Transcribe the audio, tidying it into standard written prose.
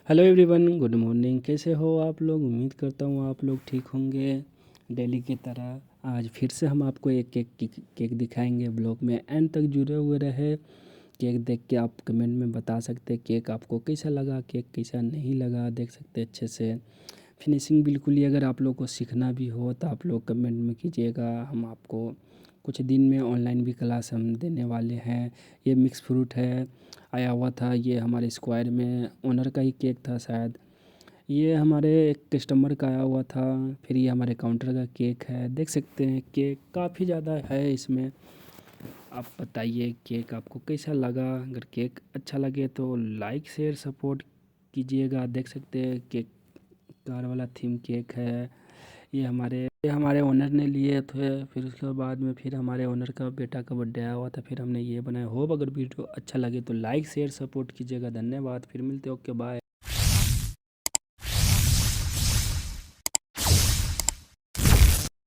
Hello everyone, good morning. कैसे हो आप लोग? उम्मीद करता हूँ आप लोग ठीक होंगे डेली की तरह। आज फिर से हम आपको एक केक दिखाएंगे। ब्लॉग में एंड तक जुड़े हुए रहे। केक देख के आप कमेंट में बता सकते हैं केक आपको कैसा लगा, केक कैसा नहीं लगा। देख सकते हैं अच्छे से फिनिशिंग बिल्कुल ही। अगर आप लोग को सीखना भी हो तो आप लोग कमेंट में कीजिएगा। हम आपको कुछ दिन में ऑनलाइन भी क्लास हम देने वाले हैं। ये मिक्स फ्रूट है, आया हुआ था। ये हमारे स्क्वायर में ओनर का ही केक था शायद। ये हमारे एक कस्टमर का आया हुआ था। फिर ये हमारे काउंटर का केक है। देख सकते हैं केक काफ़ी ज़्यादा है इसमें। आप बताइए केक आपको कैसा लगा। अगर केक अच्छा लगे तो लाइक शेयर सपोर्ट कीजिएगा। देख सकते हैं केक कार वाला थीम केक है। ये हमारे ओनर ने लिए थे। फिर उसके बाद में फिर हमारे ओनर का बेटा का बर्थडे आया हुआ था, फिर हमने ये बनाया। होप अगर वीडियो अच्छा लगे तो लाइक शेयर सपोर्ट कीजिएगा। धन्यवाद। फिर मिलते हैं। Okay bye.